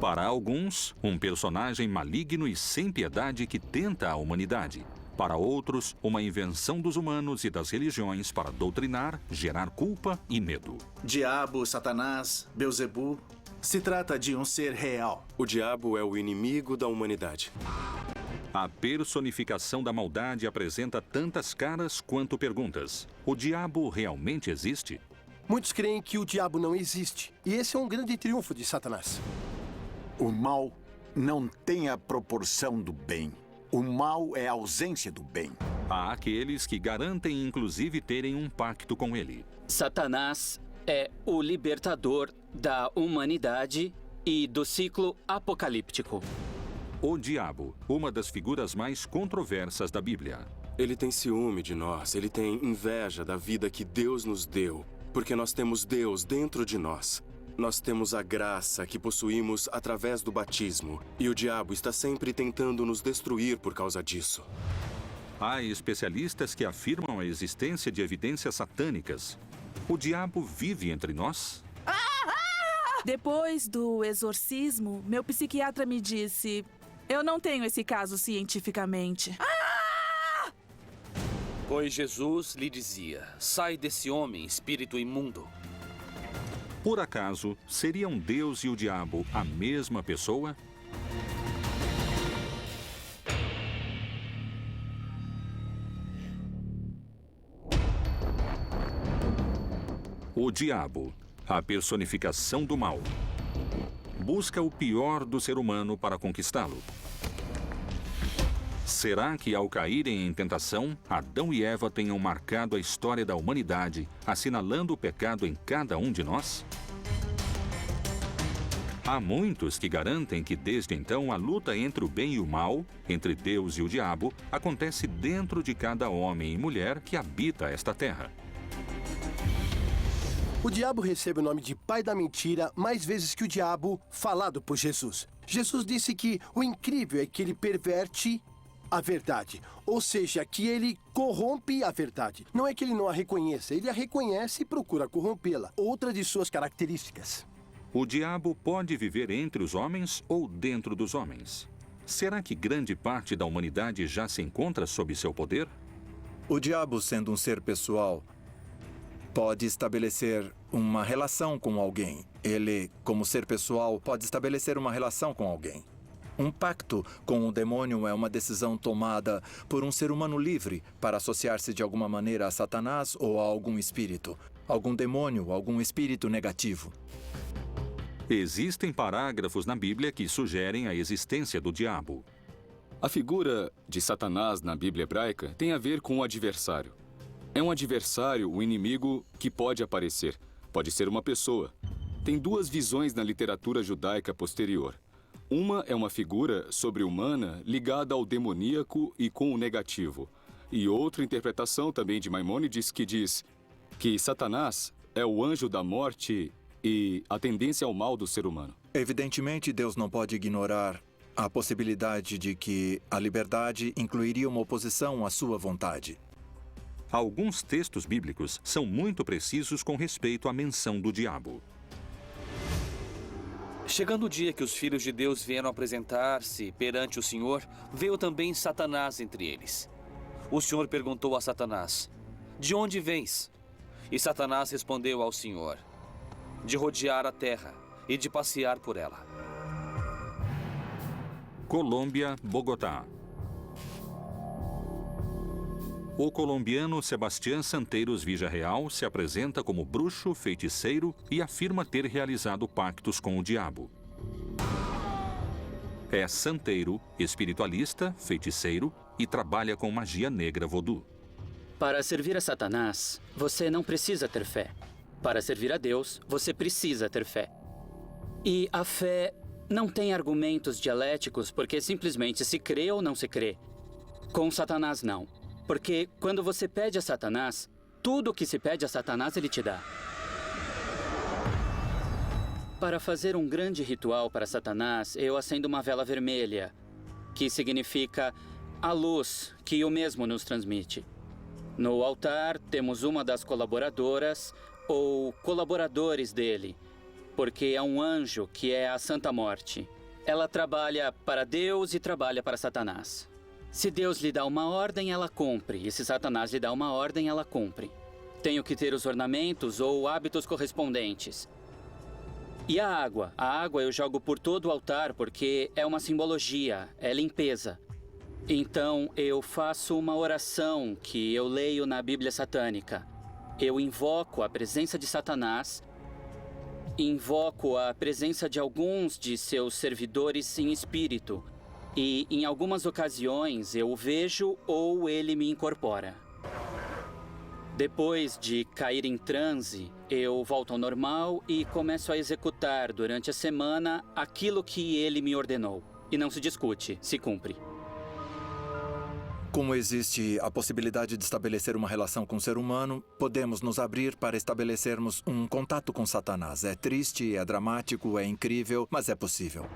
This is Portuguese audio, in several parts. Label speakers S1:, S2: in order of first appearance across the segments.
S1: Para alguns, um personagem maligno e sem piedade que tenta a humanidade. Para outros, uma invenção dos humanos e das religiões para doutrinar, gerar culpa e medo.
S2: Diabo, Satanás, Beelzebu. Se trata de um ser real.
S3: O diabo é o inimigo da humanidade.
S1: A personificação da maldade apresenta tantas caras quanto perguntas. O diabo realmente existe?
S4: Muitos creem que o diabo não existe. E esse é um grande triunfo de Satanás.
S5: O mal não tem a proporção do bem. O mal é a ausência do bem.
S1: Há aqueles que garantem inclusive terem um pacto com ele.
S6: Satanás é o libertador da humanidade e do ciclo apocalíptico.
S1: O diabo, uma das figuras mais controversas da Bíblia.
S3: Ele tem ciúme de nós, ele tem inveja da vida que Deus nos deu, porque nós temos Deus dentro de nós. Nós temos a graça que possuímos através do batismo, e o diabo está sempre tentando nos destruir por causa disso.
S1: Há especialistas que afirmam a existência de evidências satânicas. O diabo vive entre nós?
S7: Depois do exorcismo, meu psiquiatra me disse: eu não tenho esse caso cientificamente.
S8: Pois Jesus lhe dizia: sai desse homem, espírito imundo.
S1: Por acaso, seriam Deus e o diabo a mesma pessoa? O diabo, a personificação do mal, busca o pior do ser humano para conquistá-lo. Será que, ao caírem em tentação, Adão e Eva tenham marcado a história da humanidade, assinalando o pecado em cada um de nós? Há muitos que garantem que, desde então, a luta entre o bem e o mal, entre Deus e o diabo, acontece dentro de cada homem e mulher que habita esta terra.
S4: O diabo recebe o nome de pai da mentira mais vezes que o diabo falado por Jesus. Jesus disse que o incrível é que ele perverte a verdade, ou seja, que ele corrompe a verdade. Não é que ele não a reconheça, ele a reconhece e procura corrompê-la. Outra de suas características.
S1: O diabo pode viver entre os homens ou dentro dos homens. Será que grande parte da humanidade já se encontra sob seu poder?
S9: O diabo, sendo um ser pessoal, pode estabelecer uma relação com alguém. Ele, como ser pessoal, pode estabelecer uma relação com alguém. Um pacto com o demônio é uma decisão tomada por um ser humano livre para associar-se de alguma maneira a Satanás ou a algum espírito, algum demônio, algum espírito negativo.
S1: Existem parágrafos na Bíblia que sugerem a existência do diabo.
S10: A figura de Satanás na Bíblia hebraica tem a ver com o adversário. É um adversário, um inimigo que pode aparecer. Pode ser uma pessoa. Tem duas visões na literatura judaica posterior. Uma é uma figura sobre-humana ligada ao demoníaco e com o negativo. E outra interpretação também de Maimônides que diz que Satanás é o anjo da morte e a tendência ao mal do ser humano.
S9: Evidentemente, Deus não pode ignorar a possibilidade de que a liberdade incluiria uma oposição à sua vontade.
S1: Alguns textos bíblicos são muito precisos com respeito à menção do diabo.
S8: Chegando o dia que os filhos de Deus vieram apresentar-se perante o Senhor, veio também Satanás entre eles. O Senhor perguntou a Satanás: de onde vens? E Satanás respondeu ao Senhor: de rodear a terra e de passear por ela.
S1: Colômbia, Bogotá. O colombiano Sebastián Santeiros Villarreal se apresenta como bruxo, feiticeiro e afirma ter realizado pactos com o diabo. É santeiro, espiritualista, feiticeiro e trabalha com magia negra voodoo.
S6: Para servir a Satanás, você não precisa ter fé. Para servir a Deus, você precisa ter fé. E a fé não tem argumentos dialéticos porque simplesmente se crê ou não se crê. Com Satanás, não. Porque quando você pede a Satanás, tudo o que se pede a Satanás ele te dá. Para fazer um grande ritual para Satanás, eu acendo uma vela vermelha, que significa a luz que o mesmo nos transmite. No altar, temos uma das colaboradoras ou colaboradores dele, porque é um anjo que é a Santa Morte. ela trabalha para Deus e trabalha para Satanás. Se Deus lhe dá uma ordem, ela cumpre. E se Satanás lhe dá uma ordem, ela cumpre. Tenho que ter os ornamentos ou hábitos correspondentes. E a água? A água eu jogo por todo o altar porque é uma simbologia, é limpeza. Então eu faço uma oração que eu leio na Bíblia satânica. Eu invoco a presença de Satanás, invoco a presença de alguns de seus servidores em espírito. E em algumas ocasiões eu o vejo ou ele me incorpora. Depois de cair em transe, eu volto ao normal e começo a executar durante a semana aquilo que ele me ordenou. E não se discute, se cumpre.
S9: Como existe a possibilidade de estabelecer uma relação com o ser humano, podemos nos abrir para estabelecermos um contato com Satanás. É triste, é dramático, é incrível, mas é possível.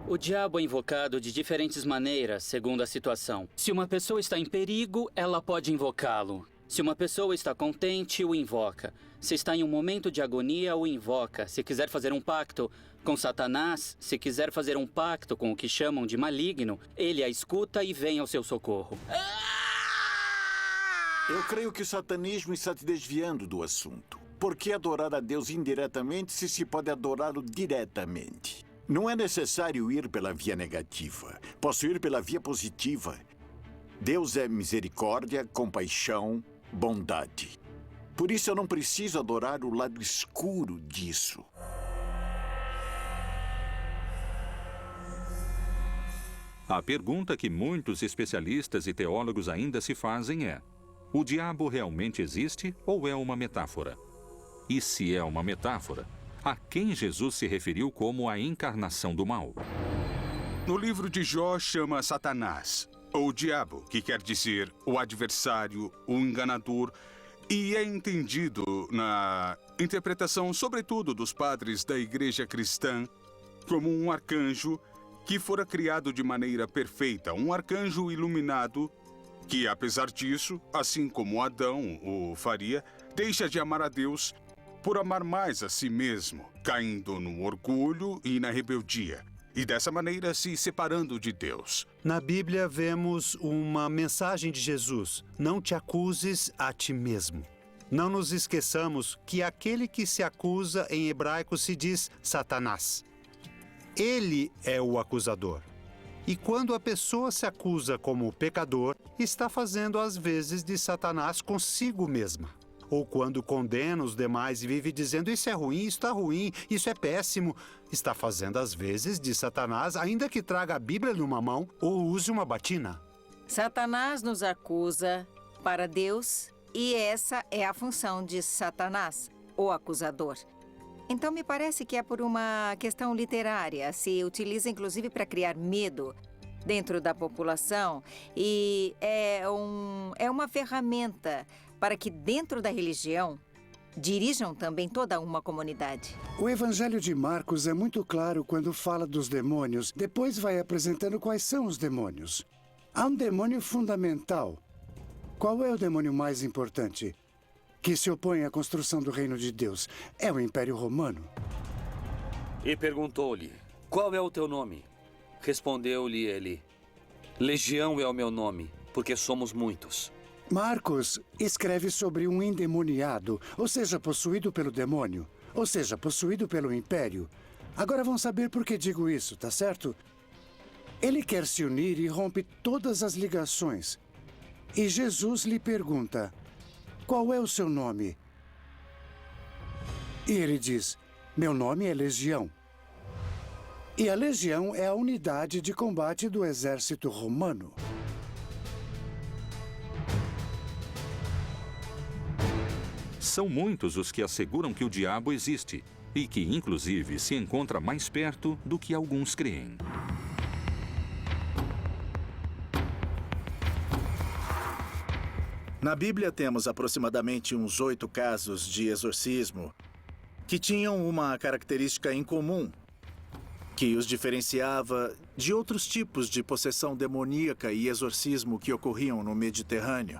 S6: O diabo é invocado de diferentes maneiras, segundo a situação. Se uma pessoa está em perigo, ela pode invocá-lo. Se uma pessoa está contente, o invoca. Se está em um momento de agonia, o invoca. Se quiser fazer um pacto com Satanás, se quiser fazer um pacto com o que chamam de maligno, ele a escuta e vem ao seu socorro.
S5: Eu creio que o satanismo está te desviando do assunto. Por que adorar a Deus indiretamente se pode adorá-lo diretamente? Não é necessário ir pela via negativa. Posso ir pela via positiva. Deus é misericórdia, compaixão, bondade. Por isso eu não preciso adorar o lado escuro disso.
S1: A pergunta que muitos especialistas e teólogos ainda se fazem é: o diabo realmente existe ou é uma metáfora? E se é uma metáfora, a quem Jesus se referiu como a encarnação do mal?
S11: No livro de Jó chama Satanás, ou diabo, que quer dizer o adversário, o enganador, e é entendido na interpretação, sobretudo dos padres da igreja cristã, como um arcanjo que fora criado de maneira perfeita, um arcanjo iluminado que, apesar disso, assim como Adão o faria, deixa de amar a Deus por amar mais a si mesmo, caindo no orgulho e na rebeldia, e dessa maneira se separando de Deus.
S12: Na Bíblia vemos uma mensagem de Jesus: não te acuses a ti mesmo. Não nos esqueçamos que aquele que se acusa em hebraico se diz Satanás. Ele é o acusador. E quando a pessoa se acusa como pecador, está fazendo às vezes de Satanás consigo mesma. Ou quando condena os demais e vive dizendo isso é ruim, isso está ruim, isso é péssimo, está fazendo às vezes de Satanás, ainda que traga a Bíblia numa mão ou use uma batina.
S13: Satanás nos acusa para Deus e essa é a função de Satanás, o acusador. Então me parece que é por uma questão literária, se utiliza inclusive para criar medo dentro da população e é uma ferramenta para que dentro da religião dirijam também toda uma comunidade.
S14: O Evangelho de Marcos é muito claro quando fala dos demônios. Depois vai apresentando quais são os demônios. Há um demônio fundamental. Qual é o demônio mais importante? Que se opõe à construção do reino de Deus. É o Império Romano.
S8: E perguntou-lhe: qual é o teu nome? Respondeu-lhe ele: Legião é o meu nome, porque somos muitos.
S14: Marcos escreve sobre um endemoniado, ou seja, possuído pelo demônio, ou seja, possuído pelo império. Agora vão saber por que digo isso, tá certo? Ele quer se unir e rompe todas as ligações. E Jesus lhe pergunta: qual é o seu nome? E ele diz: meu nome é Legião. E a Legião é a unidade de combate do exército romano.
S1: São muitos os que asseguram que o diabo existe e que, inclusive, se encontra mais perto do que alguns creem.
S2: Na Bíblia temos aproximadamente uns 8 casos de exorcismo que tinham uma característica em comum, que os diferenciava de outros tipos de possessão demoníaca e exorcismo que ocorriam no Mediterrâneo.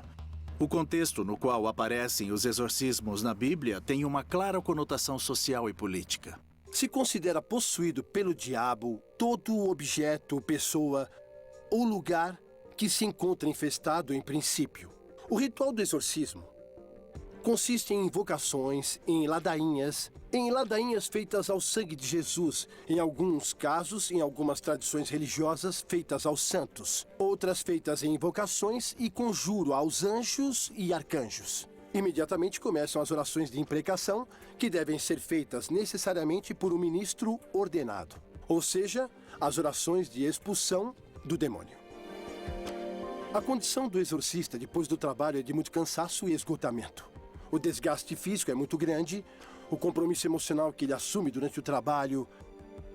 S2: O contexto no qual aparecem os exorcismos na Bíblia tem uma clara conotação social e política.
S4: se considera possuído pelo diabo todo objeto, pessoa ou lugar que se encontra infestado em princípio. O ritual do exorcismo consiste em invocações, em ladainhas feitas ao sangue de Jesus, em alguns casos, em algumas tradições religiosas, feitas aos santos, outras feitas em invocações e conjuro aos anjos e arcanjos. Imediatamente começam as orações de imprecação, que devem ser feitas necessariamente por um ministro ordenado, ou seja, as orações de expulsão do demônio. A condição do exorcista depois do trabalho é de muito cansaço e esgotamento. O desgaste físico é muito grande, o compromisso emocional que ele assume durante o trabalho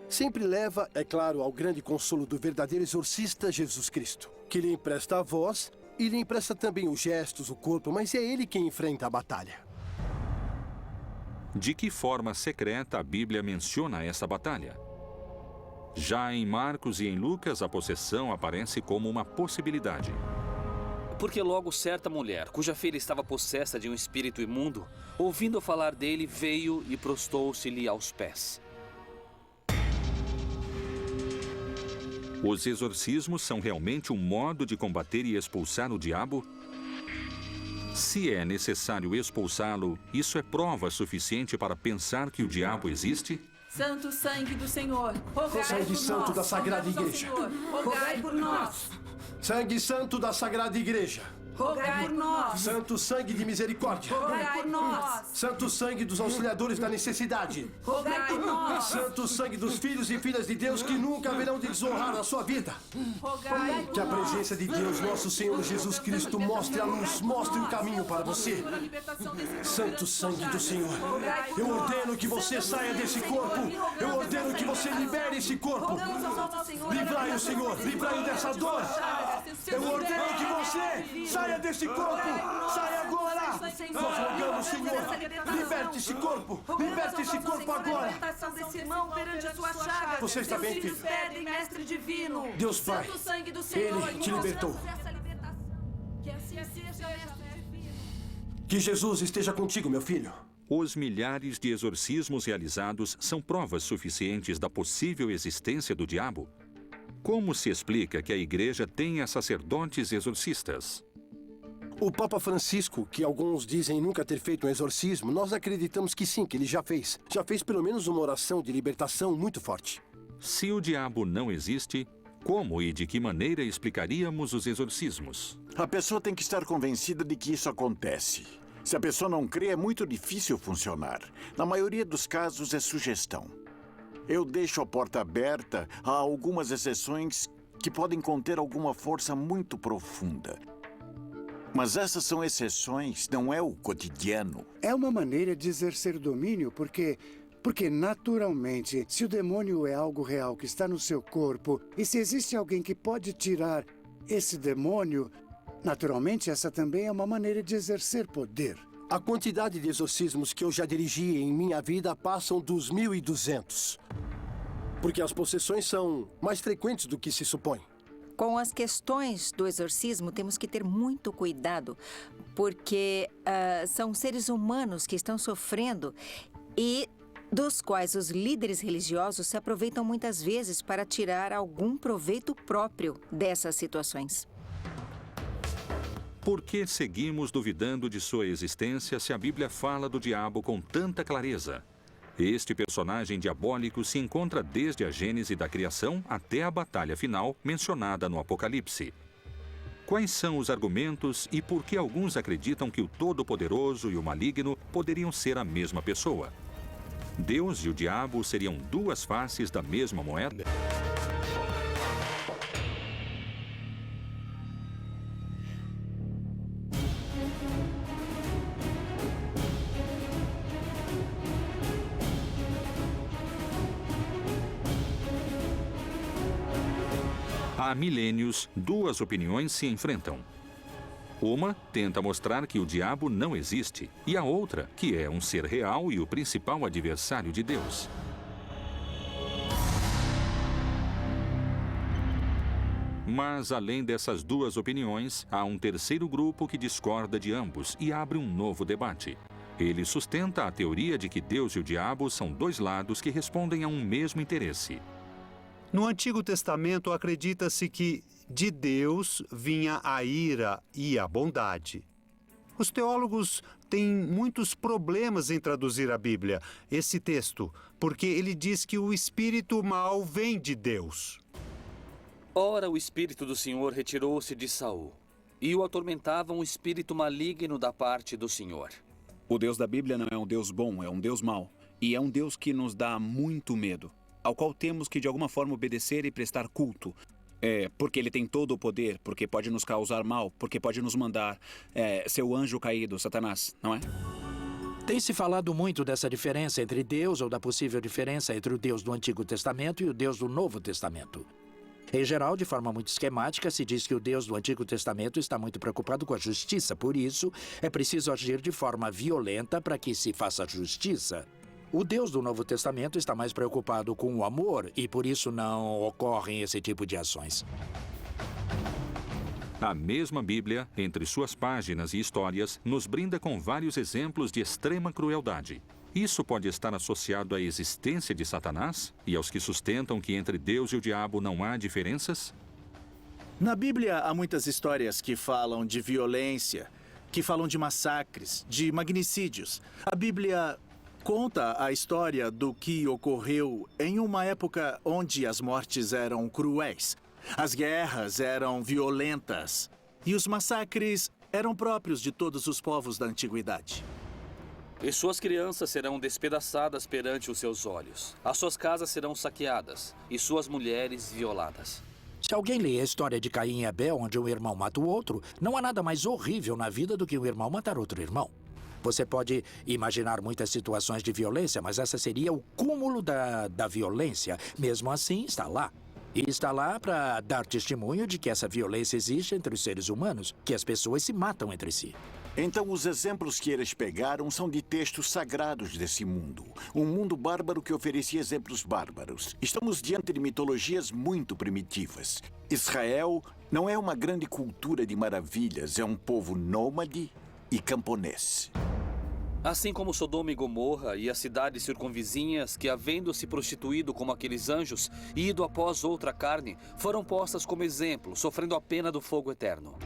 S4: sempre leva, é claro, ao grande consolo do verdadeiro exorcista Jesus Cristo, que lhe empresta a voz e lhe empresta também os gestos, o corpo, mas é ele quem enfrenta a batalha.
S1: De que forma secreta a Bíblia menciona essa batalha? Já em Marcos e em Lucas, a possessão aparece como uma possibilidade.
S8: Porque logo certa mulher, cuja filha estava possessa de um espírito imundo, ouvindo falar dele, veio e prostou-se-lhe aos pés.
S1: Os exorcismos são realmente um modo de combater e expulsar o diabo? Se é necessário expulsá-lo, isso é prova suficiente para pensar que o diabo existe?
S7: Santo sangue do Senhor, rogai
S4: Sangue
S7: por
S4: santo
S7: nós.
S4: da Sagrada
S7: Rogamos ao
S4: Igreja.
S7: Senhor, rogai por nós.
S4: Sangue santo da Sagrada Igreja.
S7: Rogai por nós.
S4: Santo sangue de misericórdia.
S7: Rogai por nós.
S4: Santo sangue dos auxiliadores da necessidade.
S7: Rogai por nós.
S4: Santo sangue dos filhos e filhas de Deus que nunca haverão de desonrar a sua vida.
S7: Rogai por
S4: Que a
S7: nós.
S4: presença de Deus, nosso Senhor Jesus Cristo, mostre a luz, mostre o caminho para você. Santo sangue do Senhor, eu ordeno que você saia desse corpo. Eu ordeno que você libere esse corpo. Livrai-o, Senhor, livrai-o dessa dor. Eu ordeno que você saia desse corpo. Saia agora. Nós rogamos, Senhor, liberte esse corpo. Liberte esse corpo agora. Você está bem, filho? Deus Pai, Ele te libertou. Que Jesus esteja contigo, meu filho.
S1: Os milhares de exorcismos realizados são provas suficientes da possível existência do diabo? Como se explica que a Igreja tenha sacerdotes exorcistas?
S4: O Papa Francisco, que alguns dizem nunca ter feito um exorcismo, nós acreditamos que sim, que ele já fez. Já fez pelo menos uma oração de libertação muito forte.
S1: Se o diabo não existe, como e de que maneira explicaríamos os exorcismos?
S5: A pessoa tem que estar convencida de que isso acontece. Se a pessoa não crê, é muito difícil funcionar. Na maioria dos casos, é sugestão. Eu deixo a porta aberta a algumas exceções que podem conter alguma força muito profunda. Mas essas são exceções, não é o cotidiano.
S14: É uma maneira de exercer domínio, porque naturalmente, se o demônio é algo real que está no seu corpo, e se existe alguém que pode tirar esse demônio, naturalmente essa também é uma maneira de exercer poder.
S4: A quantidade de exorcismos que eu já dirigi em minha vida passam dos 1.200. Porque as possessões são mais frequentes do que se supõe.
S13: Com as questões do exorcismo, temos que ter muito cuidado, porque são seres humanos que estão sofrendo e dos quais os líderes religiosos se aproveitam muitas vezes para tirar algum proveito próprio dessas situações.
S1: Por que seguimos duvidando de sua existência se a Bíblia fala do diabo com tanta clareza? Este personagem diabólico se encontra desde a gênese da criação até a batalha final mencionada no Apocalipse. Quais são os argumentos e por que alguns acreditam que o Todo-Poderoso e o Maligno poderiam ser a mesma pessoa? Deus e o diabo seriam duas faces da mesma moeda? Há milênios, duas opiniões se enfrentam. Uma tenta mostrar que o diabo não existe, e a outra que é um ser real e o principal adversário de Deus. Mas, além dessas duas opiniões, há um terceiro grupo que discorda de ambos e abre um novo debate. Ele sustenta a teoria de que Deus e o diabo são dois lados que respondem a um mesmo interesse.
S12: No Antigo Testamento, acredita-se que de Deus vinha a ira e a bondade. Os teólogos têm muitos problemas em traduzir a Bíblia, esse texto, porque ele diz que o espírito mau vem de Deus.
S8: Ora, o espírito do Senhor retirou-se de Saul, e o atormentava um espírito maligno da parte do Senhor.
S15: O Deus da Bíblia não é um Deus bom, é um Deus mau. E é um Deus que nos dá muito medo, ao qual temos que de alguma forma obedecer e prestar culto. Porque ele tem todo o poder, porque pode nos causar mal, porque pode nos mandar seu anjo caído, Satanás, não é?
S16: Tem se falado muito dessa diferença entre Deus, ou da possível diferença entre o Deus do Antigo Testamento e o Deus do Novo Testamento. Em geral, de forma muito esquemática, se diz que o Deus do Antigo Testamento está muito preocupado com a justiça. Por isso, é preciso agir de forma violenta para que se faça justiça. O Deus do Novo Testamento está mais preocupado com o amor e, por isso, não ocorrem esse tipo de ações.
S1: A mesma Bíblia, entre suas páginas e histórias, nos brinda com vários exemplos de extrema crueldade. Isso pode estar associado à existência de Satanás e aos que sustentam que entre Deus e o diabo não há diferenças?
S2: Na Bíblia há muitas histórias que falam de violência, que falam de massacres, de magnicídios. A Bíblia conta a história do que ocorreu em uma época onde as mortes eram cruéis, as guerras eram violentas e os massacres eram próprios de todos os povos da antiguidade.
S8: E suas crianças serão despedaçadas perante os seus olhos. As suas casas serão saqueadas e suas mulheres violadas.
S16: Se alguém lê a história de Caim e Abel, onde um irmão mata o outro, não há nada mais horrível na vida do que um irmão matar outro irmão. Você pode imaginar muitas situações de violência, mas essa seria o cúmulo da violência. Mesmo assim, está lá. E está lá para dar testemunho de que essa violência existe entre os seres humanos, que as pessoas se matam entre si.
S5: Então, os exemplos que eles pegaram são de textos sagrados desse mundo. Um mundo bárbaro que oferecia exemplos bárbaros. Estamos diante de mitologias muito primitivas. Israel não é uma grande cultura de maravilhas, é um povo nômade e camponês.
S8: Assim como Sodoma e Gomorra e as cidades circunvizinhas que, havendo se prostituído como aqueles anjos e ido após outra carne, foram postas como exemplo, sofrendo a pena do fogo eterno.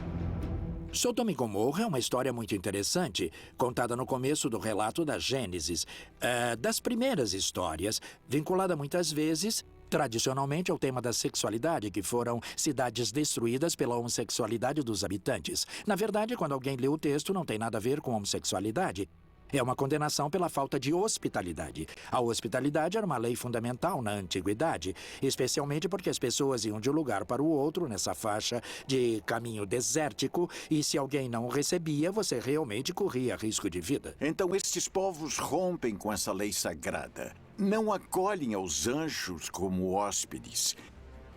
S16: Sodoma e Gomorra é uma história muito interessante, contada no começo do relato da Gênesis. Das primeiras histórias, vinculada muitas vezes, tradicionalmente, ao tema da sexualidade, que foram cidades destruídas pela homossexualidade dos habitantes. Na verdade, quando alguém lê o texto, não tem nada a ver com homossexualidade. É uma condenação pela falta de hospitalidade. A hospitalidade era uma lei fundamental na antiguidade, especialmente porque as pessoas iam de um lugar para o outro nessa faixa de caminho desértico, e se alguém não o recebia, você realmente corria risco de vida.
S5: Então estes povos rompem com essa lei sagrada. Não acolhem aos anjos como hóspedes.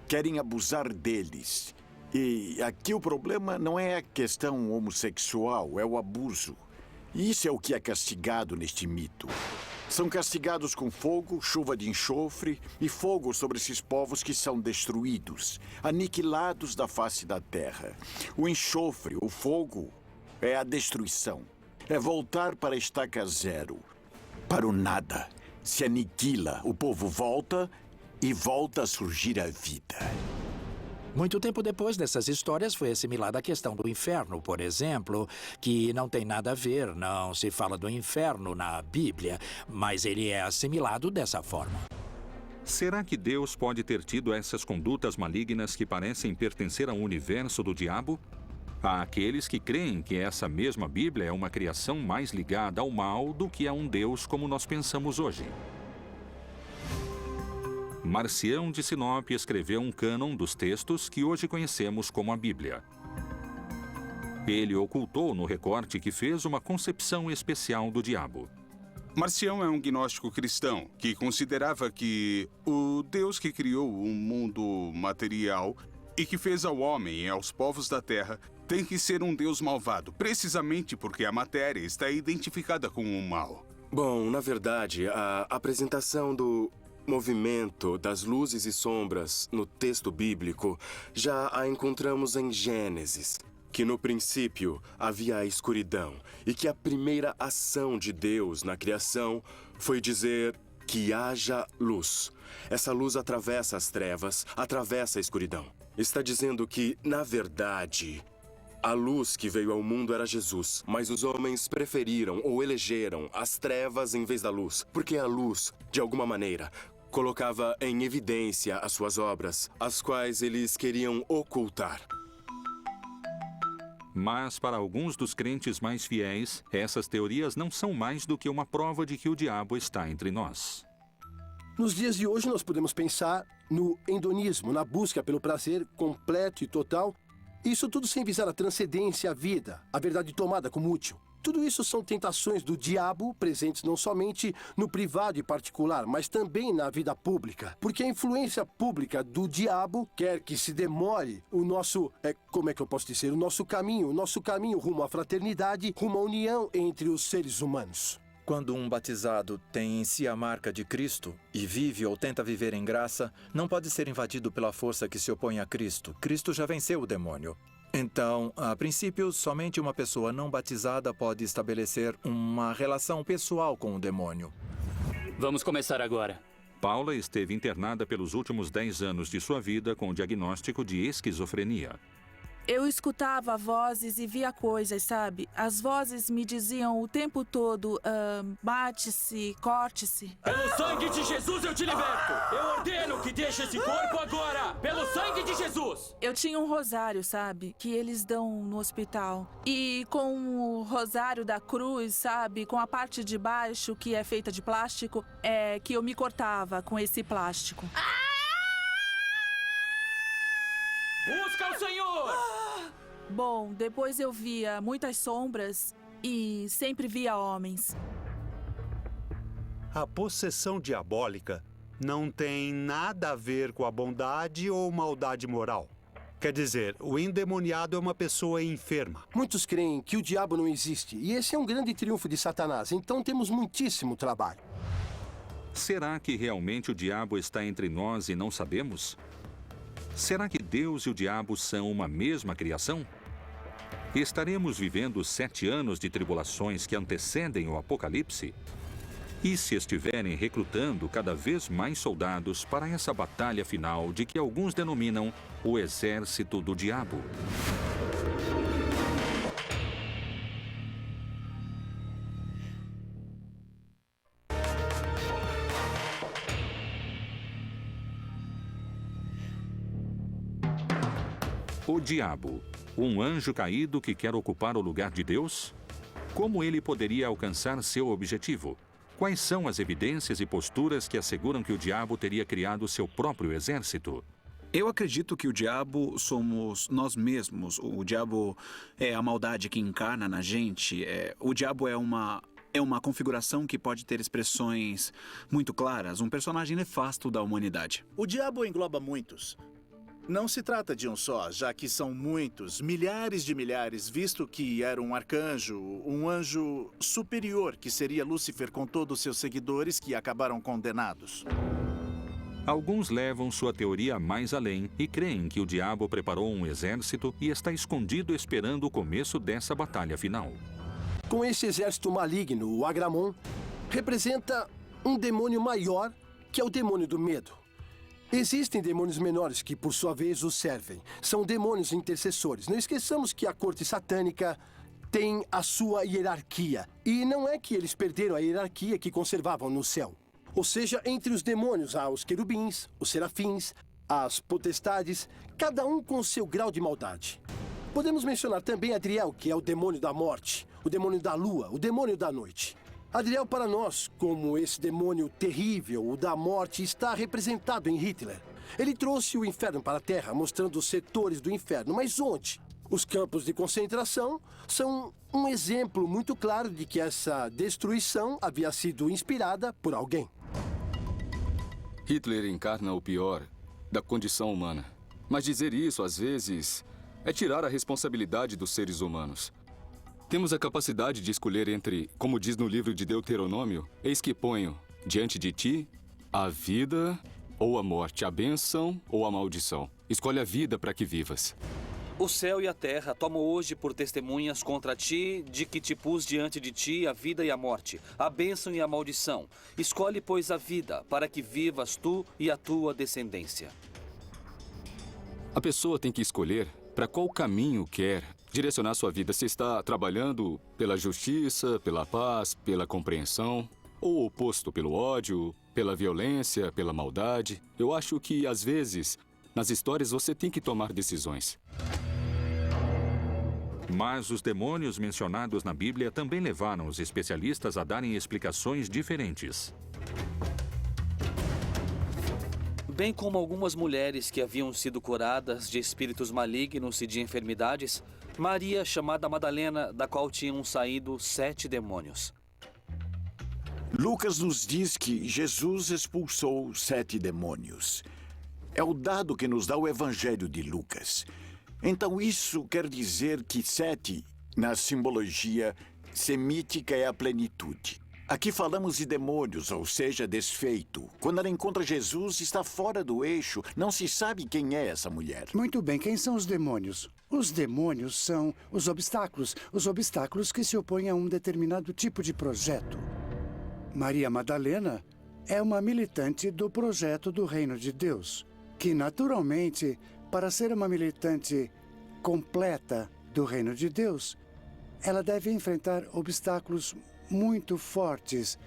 S5: Querem abusar deles. E aqui o problema não é a questão homossexual, é o abuso. E isso é o que é castigado neste mito. São castigados com fogo, chuva de enxofre e fogo sobre esses povos que são destruídos, aniquilados da face da terra. O enxofre, o fogo, é a destruição. É voltar para a estaca zero, para o nada. Se aniquila, o povo volta e volta a surgir a vida.
S16: Muito tempo depois dessas histórias foi assimilada a questão do inferno, por exemplo, que não tem nada a ver, não se fala do inferno na Bíblia, mas ele é assimilado dessa forma.
S1: Será que Deus pode ter tido essas condutas malignas que parecem pertencer ao universo do diabo? Há aqueles que creem que essa mesma Bíblia é uma criação mais ligada ao mal do que a um Deus como nós pensamos hoje. Marcião de Sinop escreveu um cânon dos textos que hoje conhecemos como a Bíblia. Ele ocultou no recorte que fez uma concepção especial do diabo.
S11: Marcião é um gnóstico cristão que considerava que o Deus que criou o mundo material e que fez ao homem e aos povos da terra tem que ser um Deus malvado, precisamente porque a matéria está identificada com o mal.
S3: Bom, na verdade, a apresentação do movimento das luzes e sombras no texto bíblico já a encontramos em Gênesis. que no princípio havia a escuridão e que a primeira ação de Deus na criação foi dizer que haja luz. Essa luz atravessa as trevas, atravessa a escuridão. Está dizendo que, na verdade, a luz que veio ao mundo era Jesus, mas os homens preferiram ou elegeram as trevas em vez da luz, porque a luz, de alguma maneira, colocava em evidência as suas obras, as quais eles queriam ocultar.
S1: Mas, para alguns dos crentes mais fiéis, essas teorias não são mais do que uma prova de que o diabo está entre nós.
S4: Nos dias de hoje, nós podemos pensar no hedonismo, na busca pelo prazer completo e total. Isso tudo sem visar a transcendência, a vida, a verdade tomada como útil. Tudo isso são tentações do diabo, presentes não somente no privado e particular, mas também na vida pública. Porque a influência pública do diabo quer que se demore o nosso, o nosso caminho rumo à fraternidade, rumo à união entre os seres humanos.
S9: Quando um batizado tem em si a marca de Cristo e vive ou tenta viver em graça, não pode ser invadido pela força que se opõe a Cristo. Cristo já venceu o demônio. Então, a princípio, somente uma pessoa não batizada pode estabelecer uma relação pessoal com o demônio.
S6: Vamos começar agora.
S1: Paula esteve internada pelos últimos 10 anos de sua vida com o diagnóstico de esquizofrenia.
S7: Eu escutava vozes e via coisas, sabe? As vozes me diziam o tempo todo, mate-se, corte-se.
S17: Pelo sangue de Jesus eu te liberto! Eu ordeno que deixe esse corpo agora! Pelo sangue de Jesus!
S7: Eu tinha um rosário, sabe? Que eles dão no hospital. E com o rosário da cruz, sabe? Com a parte de baixo, que é feita de plástico, é que eu me cortava com esse plástico.
S17: Busca o Senhor!
S7: Bom, depois eu via muitas sombras e sempre via homens.
S12: A possessão diabólica não tem nada a ver com a bondade ou maldade moral. Quer dizer, o endemoniado é uma pessoa enferma.
S4: Muitos creem que o diabo não existe, e esse é um grande triunfo de Satanás, então temos muitíssimo trabalho.
S1: Será que realmente o diabo está entre nós e não sabemos? Será que Deus e o diabo são uma mesma criação? Estaremos vivendo 7 anos de tribulações que antecedem o Apocalipse? E se estiverem recrutando cada vez mais soldados para essa batalha final de que alguns denominam o exército do diabo? O diabo, um anjo caído que quer ocupar o lugar de Deus? Como ele poderia alcançar seu objetivo? Quais são as evidências e posturas que asseguram que o diabo teria criado seu próprio exército?
S15: Eu acredito que o diabo somos nós mesmos. O diabo é a maldade que encarna na gente. O diabo é uma configuração que pode ter expressões muito claras. Um personagem nefasto da humanidade.
S2: O diabo engloba muitos. Não se trata de um só, já que são muitos, milhares de milhares, visto que era um arcanjo, um anjo superior, que seria Lúcifer com todos seus seguidores que acabaram condenados.
S1: Alguns levam sua teoria mais além e creem que o diabo preparou um exército e está escondido esperando o começo dessa batalha final.
S4: Com esse exército maligno, o Agramon representa um demônio maior, que é o demônio do medo. Existem demônios menores que, por sua vez, os servem. São demônios intercessores. Não esqueçamos que a corte satânica tem a sua hierarquia. E não é que eles perderam a hierarquia que conservavam no céu. Ou seja, entre os demônios há os querubins, os serafins, as potestades, cada um com seu grau de maldade. Podemos mencionar também Adriel, que é o demônio da morte, o demônio da lua, o demônio da noite. Adriel, para nós, como esse demônio terrível, o da morte, está representado em Hitler. Ele trouxe o inferno para a Terra, mostrando os setores do inferno. Mas onde? Os campos de concentração são um exemplo muito claro de que essa destruição havia sido inspirada por alguém.
S10: Hitler encarna o pior da condição humana. Mas dizer isso, às vezes, é tirar a responsabilidade dos seres humanos. Temos a capacidade de escolher entre, como diz no livro de Deuteronômio, eis que ponho diante de ti a vida ou a morte, a bênção ou a maldição. Escolhe a vida para que vivas.
S8: O céu e a terra tomam hoje por testemunhas contra ti, de que te pus diante de ti a vida e a morte, a bênção e a maldição. Escolhe, pois, a vida, para que vivas tu e a tua descendência.
S10: A pessoa tem que escolher para qual caminho quer direcionar sua vida. Se está trabalhando pela justiça, pela paz, pela compreensão, ou oposto pelo ódio, pela violência, pela maldade. Eu acho que, às vezes, nas histórias você tem que tomar decisões.
S1: Mas os demônios mencionados na Bíblia também levaram os especialistas a darem explicações diferentes.
S8: Bem como algumas mulheres que haviam sido curadas de espíritos malignos e de enfermidades, Maria, chamada Madalena, da qual tinham saído 7 demônios.
S5: Lucas nos diz que Jesus expulsou 7 demônios. É o dado que nos dá o Evangelho de Lucas. Então isso quer dizer que 7, na simbologia semítica, é a plenitude. Aqui falamos de demônios, ou seja, desfeito. Quando ela encontra Jesus, está fora do eixo. Não se sabe quem é essa mulher.
S14: Muito bem, quem são os demônios? Os demônios são os obstáculos que se opõem a um determinado tipo de projeto. Maria Madalena é uma militante do projeto do Reino de Deus, que naturalmente, para ser uma militante completa do Reino de Deus, ela deve enfrentar obstáculos muito fortes.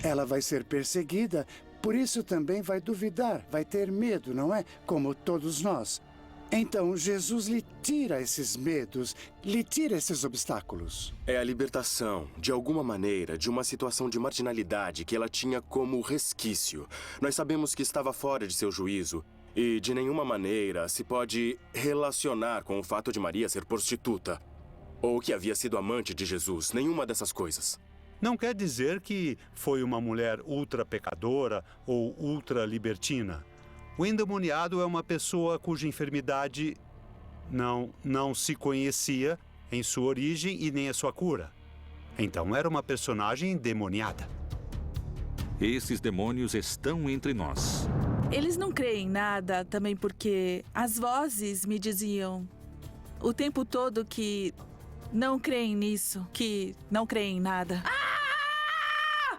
S14: Ela vai ser perseguida, por isso também vai duvidar, vai ter medo, não é? Como todos nós. Então, Jesus lhe tira esses medos, lhe tira esses obstáculos.
S3: É a libertação, de alguma maneira, de uma situação de marginalidade que ela tinha como resquício. Nós sabemos que estava fora de seu juízo e, de nenhuma maneira, se pode relacionar com o fato de Maria ser prostituta ou que havia sido amante de Jesus. Nenhuma dessas coisas.
S12: Não quer dizer que foi uma mulher ultra pecadora ou ultra libertina. O endemoniado é uma pessoa cuja enfermidade não se conhecia em sua origem e nem a sua cura. Então era uma personagem endemoniada.
S1: Esses demônios estão entre nós.
S7: Eles não creem em nada também porque as vozes me diziam o tempo todo que não creem nisso, que não creem em nada.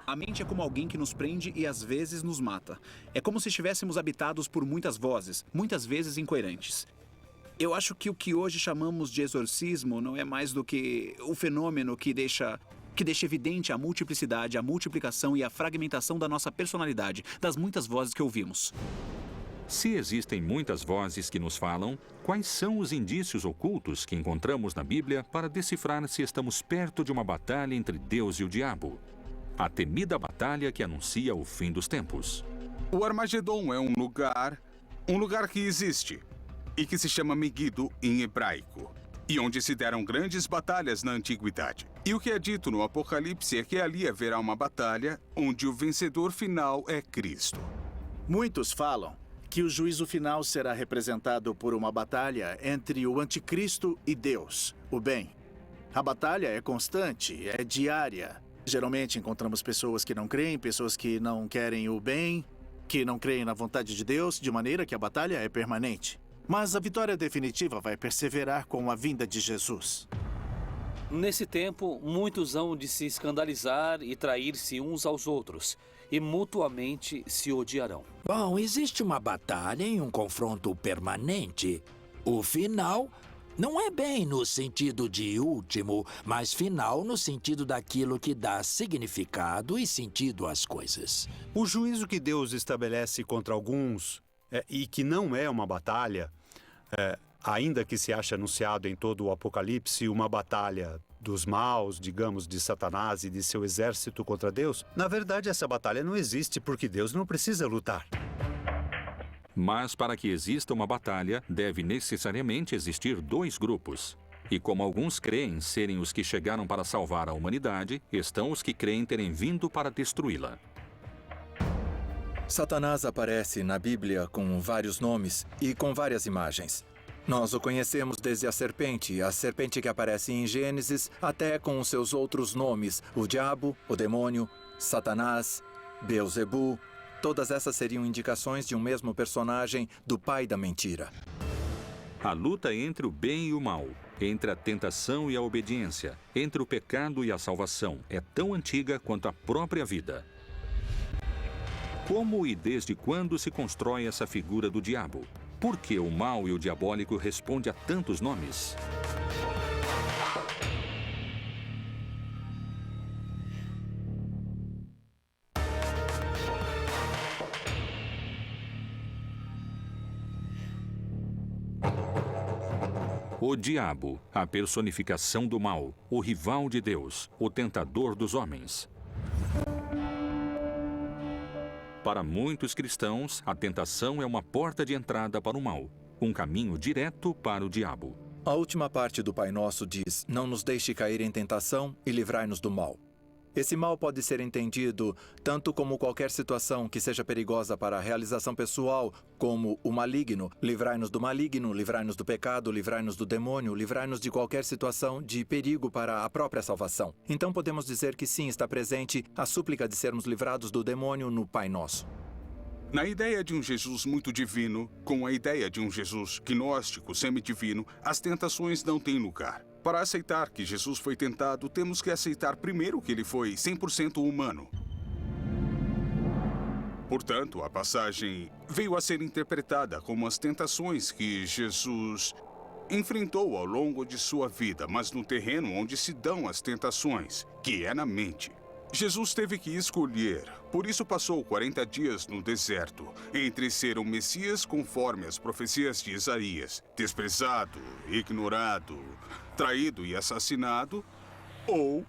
S15: A mente é como alguém que nos prende e às vezes nos mata. É como se estivéssemos habitados por muitas vozes, muitas vezes incoerentes. Eu acho que o que hoje chamamos de exorcismo não é mais do que o fenômeno que deixa evidente a multiplicidade, a multiplicação e a fragmentação da nossa personalidade, das muitas vozes que ouvimos.
S1: Se existem muitas vozes que nos falam, quais são os indícios ocultos que encontramos na Bíblia para decifrar se estamos perto de uma batalha entre Deus e o diabo? A temida batalha que anuncia o fim dos tempos.
S11: O Armagedon é um lugar que existe e que se chama Meguido em hebraico, e onde se deram grandes batalhas na antiguidade. E o que é dito no Apocalipse é que ali haverá uma batalha onde o vencedor final é Cristo.
S2: Muitos falam que o juízo final será representado por uma batalha entre o anticristo e Deus, o bem. A batalha é constante, é diária. Geralmente encontramos pessoas que não creem, pessoas que não querem o bem, que não creem na vontade de Deus, de maneira que a batalha é permanente. Mas a vitória definitiva vai perseverar com a vinda de Jesus.
S8: Nesse tempo, muitos hão de se escandalizar e trair-se uns aos outros, e mutuamente se odiarão.
S16: Bom, existe uma batalha e um confronto permanente. O final não é bem no sentido de último, mas final no sentido daquilo que dá significado e sentido às coisas.
S12: O juízo que Deus estabelece contra alguns, e que não é uma batalha, ainda que se ache anunciado em todo o Apocalipse uma batalha dos maus, digamos, de Satanás e de seu exército contra Deus, na verdade essa batalha não existe porque Deus não precisa lutar.
S1: Mas para que exista uma batalha, deve necessariamente existir 2 grupos. E como alguns creem serem os que chegaram para salvar a humanidade, estão os que creem terem vindo para destruí-la.
S9: Satanás aparece na Bíblia com vários nomes e com várias imagens. Nós o conhecemos desde a serpente que aparece em Gênesis, até com os seus outros nomes, o diabo, o demônio, Satanás, Beelzebu. Todas essas seriam indicações de um mesmo personagem, do pai da mentira.
S1: A luta entre o bem e o mal, entre a tentação e a obediência, entre o pecado e a salvação, é tão antiga quanto a própria vida. Como e desde quando se constrói essa figura do diabo? Por que o mal e o diabólico respondem a tantos nomes? O diabo, a personificação do mal, o rival de Deus, o tentador dos homens. Para muitos cristãos, a tentação é uma porta de entrada para o mal, um caminho direto para o diabo.
S9: A última parte do Pai Nosso diz: não nos deixe cair em tentação e livrai-nos do mal. Esse mal pode ser entendido tanto como qualquer situação que seja perigosa para a realização pessoal, como o maligno. Livrai-nos do maligno, livrai-nos do pecado, livrai-nos do demônio, livrai-nos de qualquer situação de perigo para a própria salvação. Então podemos dizer que sim, está presente a súplica de sermos livrados do demônio no Pai Nosso.
S11: Na ideia de um Jesus muito divino, com a ideia de um Jesus gnóstico semidivino, as tentações não têm lugar. Para aceitar que Jesus foi tentado, temos que aceitar primeiro que ele foi 100% humano. Portanto, a passagem veio a ser interpretada como as tentações que Jesus enfrentou ao longo de sua vida, mas no terreno onde se dão as tentações, que é na mente. Jesus teve que escolher, por isso passou 40 dias no deserto, entre ser um Messias conforme as profecias de Isaías, desprezado, ignorado, traído e assassinado, ou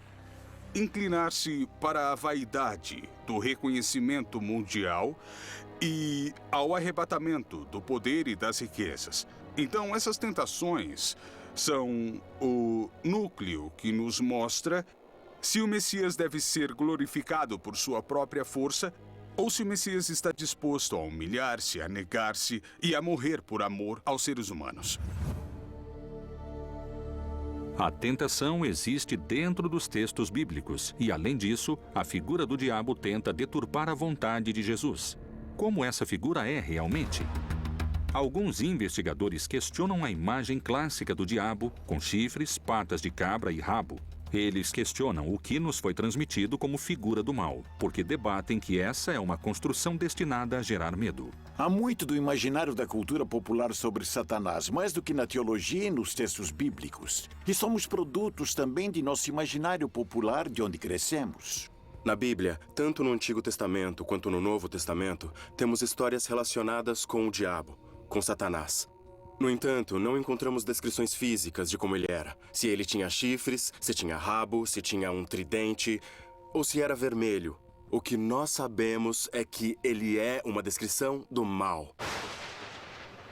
S11: inclinar-se para a vaidade do reconhecimento mundial e ao arrebatamento do poder e das riquezas. Então, essas tentações são o núcleo que nos mostra se o Messias deve ser glorificado por sua própria força ou se o Messias está disposto a humilhar-se, a negar-se e a morrer por amor aos seres humanos.
S1: A tentação existe dentro dos textos bíblicos e, além disso, a figura do diabo tenta deturpar a vontade de Jesus. Como essa figura é realmente? Alguns investigadores questionam a imagem clássica do diabo, com chifres, patas de cabra e rabo. Eles questionam o que nos foi transmitido como figura do mal, porque debatem que essa é uma construção destinada a gerar medo.
S5: Há muito do imaginário da cultura popular sobre Satanás, mais do que na teologia e nos textos bíblicos. E somos produtos também de nosso imaginário popular de onde crescemos.
S3: Na Bíblia, tanto no Antigo Testamento quanto no Novo Testamento, temos histórias relacionadas com o diabo, com Satanás. No entanto, não encontramos descrições físicas de como ele era. Se ele tinha chifres, se tinha rabo, se tinha um tridente, ou se era vermelho. O que nós sabemos é que ele é uma descrição do mal.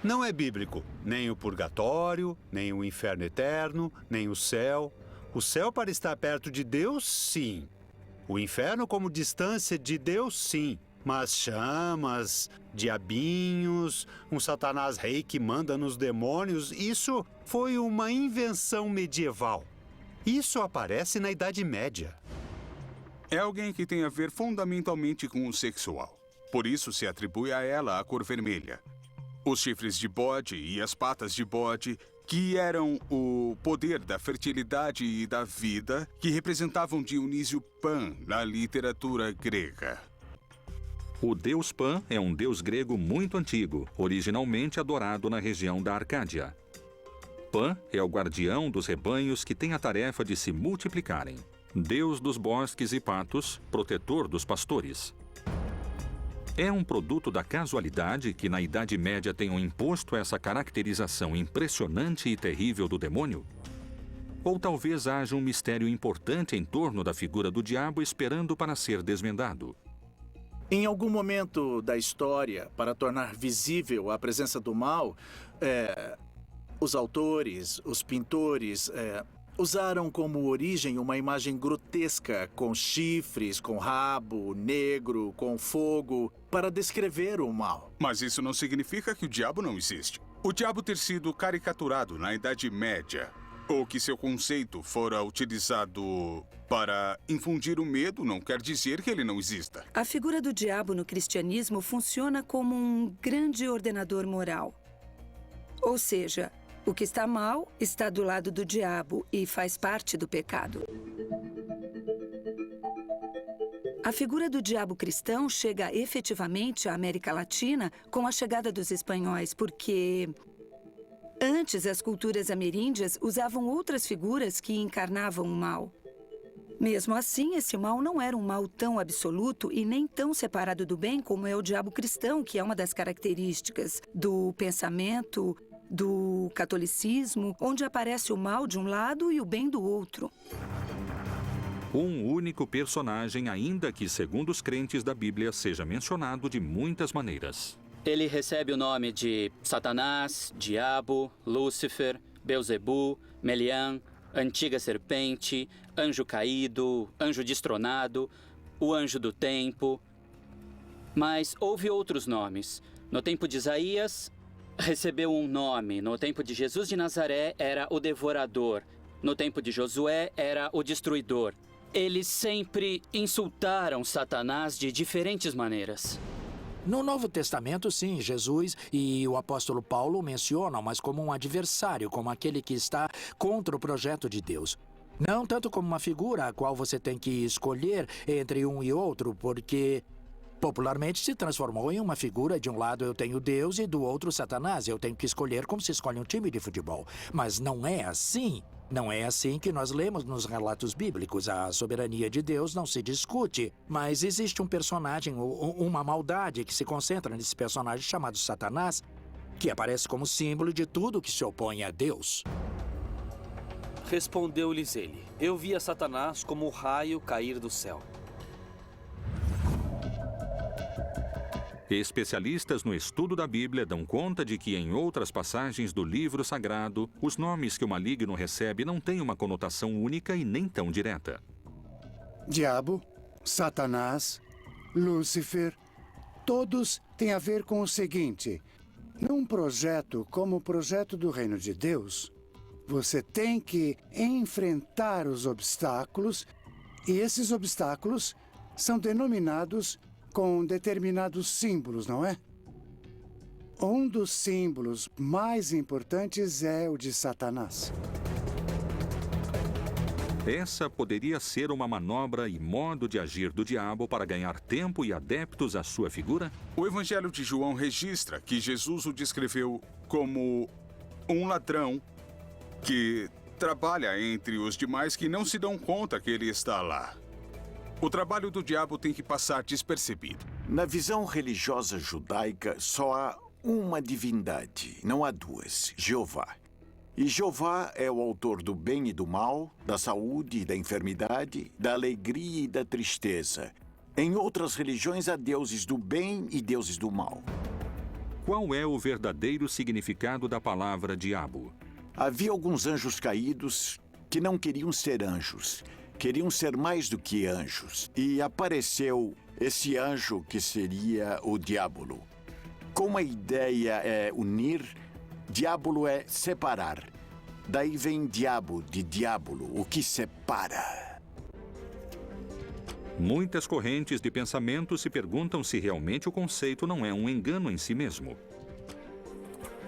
S12: Não é bíblico. Nem o purgatório, nem o inferno eterno, nem o céu. O céu para estar perto de Deus, sim. O inferno como distância de Deus, sim. Mas chamas, diabinhos, um Satanás rei que manda nos demônios, isso foi uma invenção medieval. Isso aparece na Idade Média.
S11: É alguém que tem a ver fundamentalmente com o sexual. Por isso se atribui a ela a cor vermelha. Os chifres de bode e as patas de bode, que eram o poder da fertilidade e da vida, que representavam Dionísio Pan na literatura grega.
S1: O deus Pan é um deus grego muito antigo, originalmente adorado na região da Arcádia. Pan é o guardião dos rebanhos que tem a tarefa de se multiplicarem. Deus dos bosques e patos, protetor dos pastores. É um produto da casualidade que na Idade Média tenham imposto essa caracterização impressionante e terrível do demônio? Ou talvez haja um mistério importante em torno da figura do diabo esperando para ser desvendado?
S2: Em algum momento da história, para tornar visível a presença do mal, os autores, os pintores, usaram como origem uma imagem grotesca, com chifres, com rabo, negro, com fogo, para descrever o mal.
S11: Mas isso não significa que o diabo não existe. O diabo ter sido caricaturado na Idade Média, ou que seu conceito fora utilizado para infundir o medo, não quer dizer que ele não exista.
S18: A figura do diabo no cristianismo funciona como um grande ordenador moral. Ou seja, O que está mal está do lado do diabo e faz parte do pecado. A figura do diabo cristão chega efetivamente à América Latina com a chegada dos espanhóis, porque antes as culturas ameríndias usavam outras figuras que encarnavam o mal. Mesmo assim, esse mal não era um mal tão absoluto e nem tão separado do bem como é o diabo cristão, que é uma das características do pensamento do catolicismo, onde aparece o mal de um lado e o bem do outro.
S1: Um único personagem, ainda que, segundo os crentes da Bíblia, seja mencionado de muitas maneiras.
S6: Ele recebe o nome de Satanás, Diabo, Lúcifer, Belzebu, Melian, Antiga Serpente, Anjo Caído, Anjo Destronado, o Anjo do Tempo. Mas houve outros nomes. No tempo de Isaías, recebeu um nome. No tempo de Jesus de Nazaré, era o Devorador. No tempo de Josué, era o Destruidor. Eles sempre insultaram Satanás de diferentes maneiras.
S16: No Novo Testamento, sim, Jesus e o apóstolo Paulo mencionam, mas como um adversário, como aquele que está contra o projeto de Deus. Não tanto como uma figura a qual você tem que escolher entre um e outro, porque popularmente se transformou em uma figura. De um lado eu tenho Deus e do outro Satanás. Eu tenho que escolher como se escolhe um time de futebol. Mas não é assim. Não é assim que nós lemos nos relatos bíblicos. A soberania de Deus não se discute, mas existe um personagem, uma maldade que se concentra nesse personagem chamado Satanás, que aparece como símbolo de tudo que se opõe a Deus.
S8: Respondeu-lhes ele: eu via Satanás como o raio cair do céu.
S1: Especialistas no estudo da Bíblia dão conta de que, em outras passagens do livro sagrado, os nomes que o maligno recebe não têm uma conotação única e nem tão direta.
S14: Diabo, Satanás, Lúcifer, todos têm a ver com o seguinte: num projeto como o projeto do Reino de Deus, você tem que enfrentar os obstáculos, e esses obstáculos são denominados com determinados símbolos, não é? Um dos símbolos mais importantes é o de Satanás.
S1: Essa poderia ser uma manobra e modo de agir do diabo para ganhar tempo e adeptos à sua figura?
S11: O Evangelho de João registra que Jesus o descreveu como um ladrão que trabalha entre os demais que não se dão conta que ele está lá. O trabalho do diabo tem que passar despercebido.
S5: Na visão religiosa judaica, só há uma divindade, não há duas: Jeová. E Jeová é o autor do bem e do mal, da saúde e da enfermidade, da alegria e da tristeza. Em outras religiões há deuses do bem e deuses do mal.
S1: Qual é o verdadeiro significado da palavra diabo?
S5: Havia alguns anjos caídos que não queriam ser anjos. Queriam ser mais do que anjos. E apareceu esse anjo que seria o diabo. Como a ideia é unir, diabo é separar. Daí vem diabo, de diabolo, o que separa.
S1: Muitas correntes de pensamento se perguntam se realmente o conceito não é um engano em si mesmo.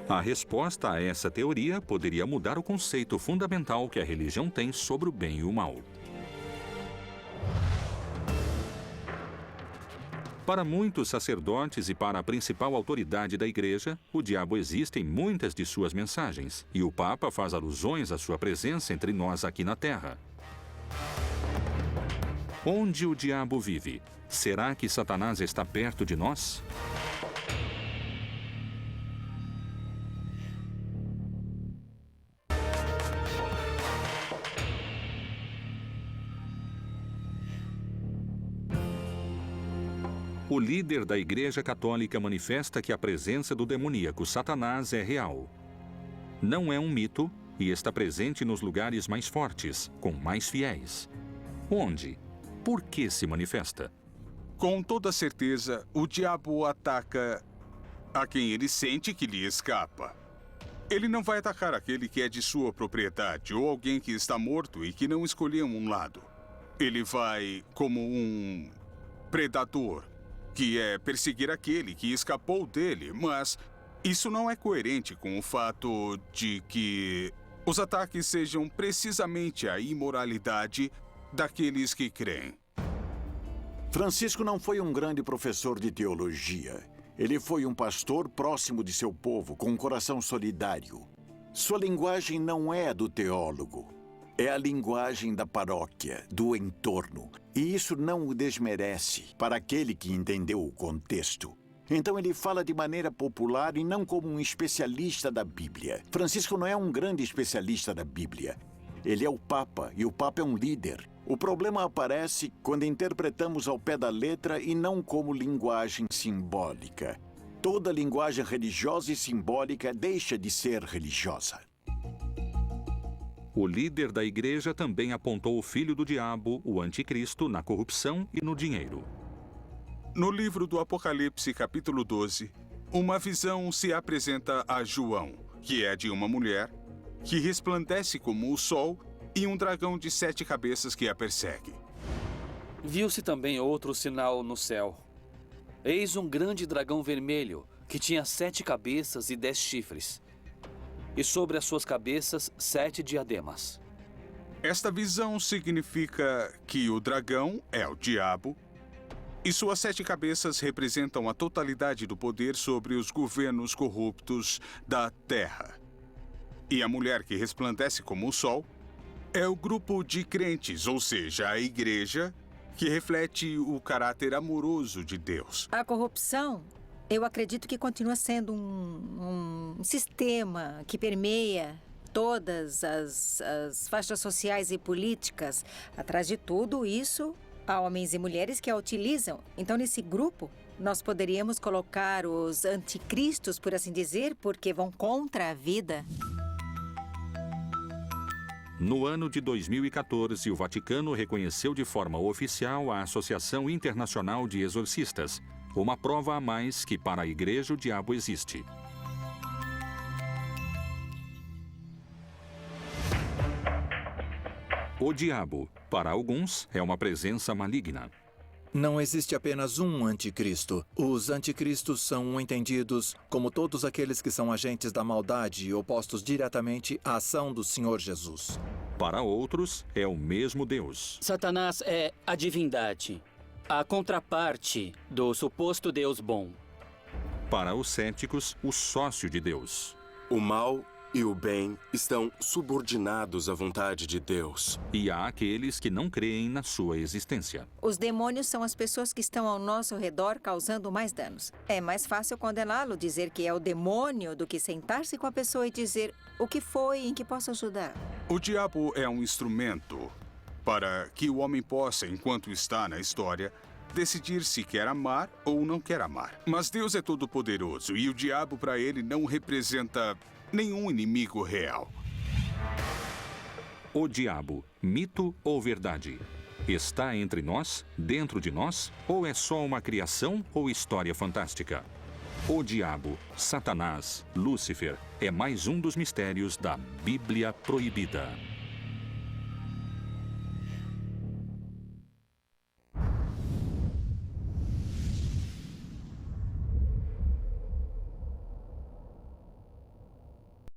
S1: A resposta a essa teoria poderia mudar o conceito fundamental que a religião tem sobre o bem e o mal. Para muitos sacerdotes e para a principal autoridade da Igreja, o diabo existe em muitas de suas mensagens, e o Papa faz alusões à sua presença entre nós aqui na Terra. Onde o diabo vive? Será que Satanás está perto de nós? O líder da Igreja Católica manifesta que a presença do demoníaco Satanás é real. Não é um mito e está presente nos lugares mais fortes, com mais fiéis. Onde? Por que se manifesta?
S11: Com toda certeza, o diabo ataca a quem ele sente que lhe escapa. Ele não vai atacar aquele que é de sua propriedade ou alguém que está morto e que não escolheu um lado. Ele vai como um predador, que é perseguir aquele que escapou dele, mas Isso não é coerente com o fato de que os ataques sejam precisamente a imoralidade daqueles que creem.
S5: Francisco não foi um grande professor de teologia. Ele foi um pastor próximo de seu povo, com um coração solidário. Sua linguagem não é a do teólogo. É a linguagem da paróquia, do entorno. E isso não o desmerece para aquele que entendeu o contexto. Então ele fala de maneira popular e não como um especialista da Bíblia. Francisco não é um grande especialista da Bíblia. Ele é o Papa, e o Papa é um líder. O problema aparece quando interpretamos ao pé da letra e não como linguagem simbólica. Toda linguagem religiosa e simbólica deixa de ser religiosa.
S1: O líder da igreja também apontou o filho do diabo, o anticristo, na corrupção e no dinheiro.
S11: No livro do Apocalipse, capítulo 12, uma visão se apresenta a João, que é de uma mulher, que resplandece como o sol, e um dragão de 7 cabeças que a persegue.
S8: Viu-se também outro sinal no céu. Eis um grande dragão vermelho, que tinha 7 cabeças e 10 chifres. E sobre as suas cabeças 7 diademas.
S11: Esta visão significa que o dragão é o diabo, e suas 7 cabeças representam a totalidade do poder sobre os governos corruptos da terra. E a mulher que resplandece como o sol é o grupo de crentes, ou seja, a igreja, que reflete o caráter amoroso de Deus.
S13: A corrupção, eu acredito que continua sendo um sistema que permeia todas as faixas sociais e políticas. Atrás de tudo isso, há homens e mulheres que a utilizam. Então, nesse grupo, nós poderíamos colocar os anticristos, por assim dizer, porque vão contra a vida.
S1: No ano de 2014, o Vaticano reconheceu de forma oficial a Associação Internacional de Exorcistas, uma prova a mais que para a Igreja o diabo existe. O diabo, para alguns, é uma presença maligna.
S9: Não existe apenas um anticristo. Os anticristos são entendidos como todos aqueles que são agentes da maldade e opostos diretamente à ação do Senhor Jesus.
S1: Para outros, é o mesmo Deus.
S6: Satanás é a divindade, a contraparte do suposto Deus bom.
S1: Para os céticos, o sócio de Deus.
S3: O mal e o bem estão subordinados à vontade de Deus.
S1: E há aqueles que não creem na sua existência.
S13: Os demônios são as pessoas que estão ao nosso redor causando mais danos. É mais fácil condená-lo, dizer que é o demônio, do que sentar-se com a pessoa e dizer o que foi, em que posso ajudar.
S11: O diabo é um instrumento para que o homem possa, enquanto está na história, decidir se quer amar ou não quer amar. Mas Deus é todo-poderoso e o diabo, para ele, não representa nenhum inimigo real.
S1: O diabo, mito ou verdade? Está entre nós, dentro de nós, ou é só uma criação ou história fantástica? O diabo, Satanás, Lúcifer, é mais um dos mistérios da Bíblia Proibida.